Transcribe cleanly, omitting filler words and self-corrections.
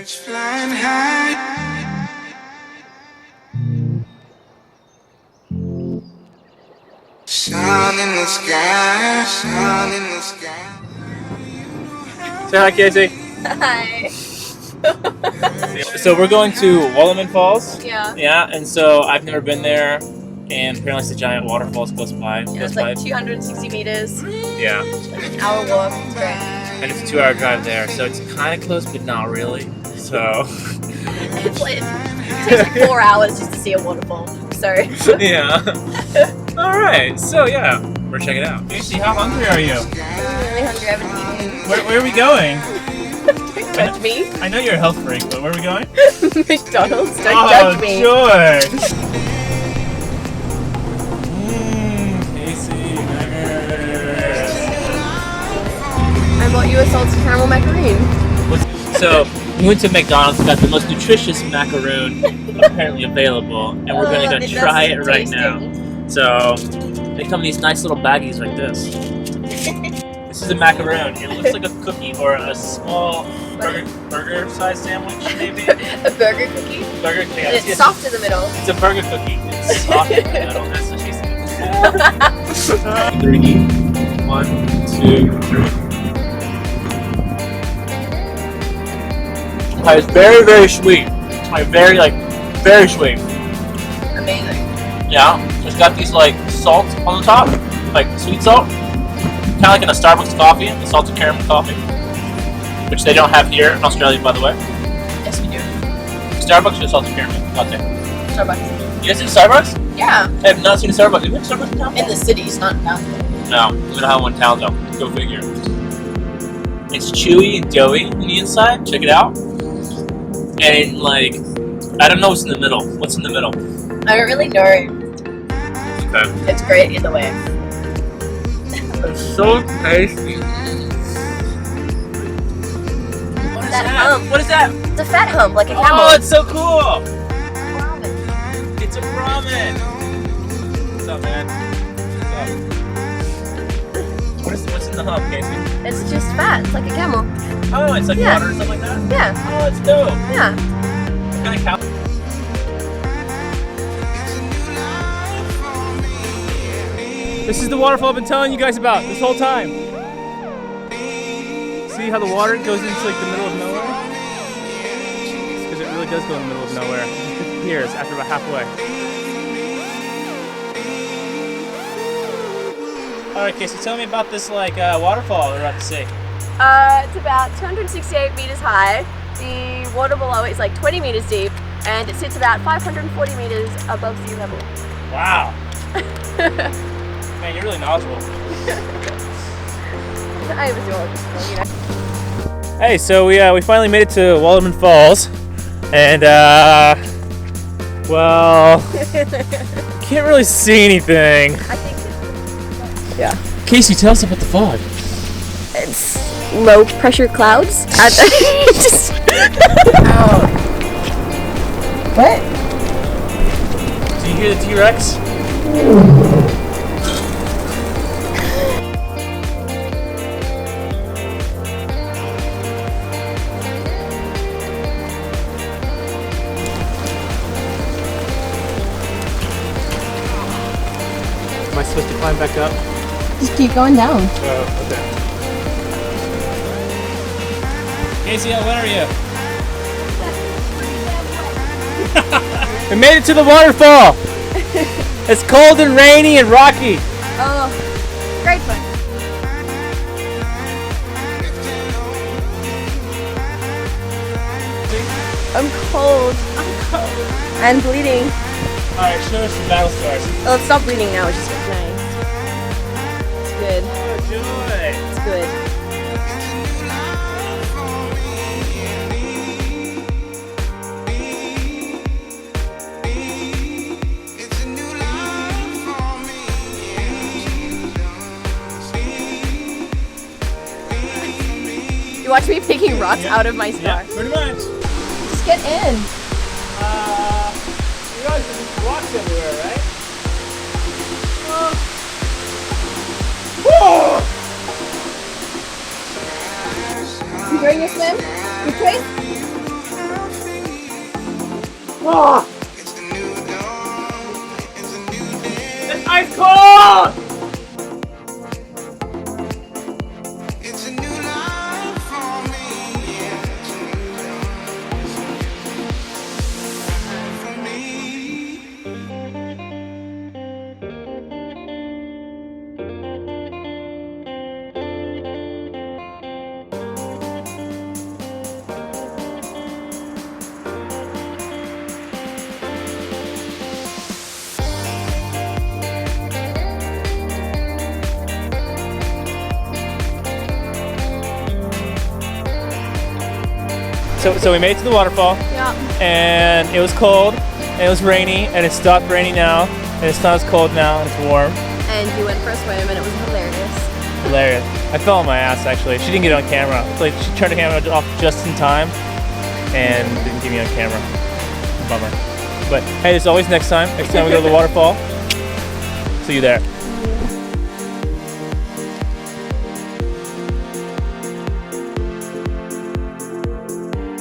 Birds flying high. Sun in the sky, sun in the sky. Say hi, Casey. Hi. So we're going to Wallaman Falls. Yeah. Yeah, and so I've never been there, and apparently it's a giant waterfall close by. Yeah, it's like 260 meters. Yeah. Like an hour walk. It's great. And it's a 2-hour drive there, so it's kind of close, but not really. So. It's like, it takes like 4 hours just to see a waterfall. So. Yeah. All right. So yeah, we're checking it out. Casey, how hungry are you? I'm really hungry. I haven't eaten. Where are we going? Don't judge me. I know you're a health freak, but where are we going? McDonald's. Don't judge me. George. Casey, I bought you a salted caramel macaroon. So we went to McDonald's, got the most nutritious macaroon apparently available, and we're gonna go try it right now. So they come in these nice little baggies like this. This is a macaroon. It looks like a cookie or a small burger-sized sandwich, maybe. A burger cookie. Burger cookie. And it's soft in the middle. It's a burger cookie. It's soft in the middle. That's what she said. 3, 1, 2, 3. It's very, very sweet. Like very sweet. Amazing. Yeah, it's got these like salt on the top, like sweet salt, kind of like in a Starbucks coffee, the salted caramel coffee, which they don't have here in Australia, by the way. Yes, we do. Starbucks or salted caramel latte? Starbucks. You guys seen Starbucks? Yeah. I have not seen a Starbucks. Do we have Starbucks in town? In the cities, not in Bethel. No, we don't have one in town though. Go figure. It's chewy and doughy on the inside. Check it out. And like, I don't know what's in the middle. What's in the middle? I don't really know. Okay. It's great either way. It's so tasty. What is That that? hump. What is that? It's a fat hump, like a camel. Oh, it's so cool. Ramen. It's a ramen. What's up, man? What's up? What's in the hump, Casey? It's just fat. It's like a camel. Oh, it's like Yeah. water or something like that? Yeah. Oh, it's dope. Yeah. What kind of cow? This is the waterfall I've been telling you guys about this whole time. See how the water goes into like the middle of nowhere? Because it really does go in the middle of nowhere. It disappears after about halfway. Alright, Casey, tell me about this like waterfall we're about to see. It's about 268 meters high. The water below is like 20 meters deep, and it sits about 540 meters above sea level. Wow. Man, you're really knowledgeable. I was knowledgeable, you know. Hey, so we finally made it to Wallaman Falls, and well, can't really see anything. I think. Yeah. Casey, tell us about the fog. It's low pressure clouds. Just. What? Do you hear the T-Rex? Am I supposed to climb back up? Just keep going down. Oh, okay. Casey, how wet are you? We made it to the waterfall! It's cold and rainy and rocky. Oh, great fun. I'm cold. And bleeding. Alright, show us your battle scars. Oh, it's stopped bleeding now, which is nice. It's good. Oh, joy! It's good. You watch me picking rocks out of my scar. Yeah, pretty much. Just get in. You guys, there's rocks everywhere, right? Whoa! You enjoying your swim? You trace? Oh, It's the new dawn. It's a new day. it's ice cold! It's a new life for me. Yeah, it's a new dawn. For me. So we made it to the waterfall, Yeah. and it was cold, and it was rainy, and it stopped raining now, and it's not as cold now, and it's warm. And you went for a swim, and it was hilarious. Hilarious. I fell on my ass actually. She didn't get it on camera. It's like she turned the camera off just in time, and didn't get me on camera. Bummer. But hey, there's always next time. Next time we go to the waterfall. See you there.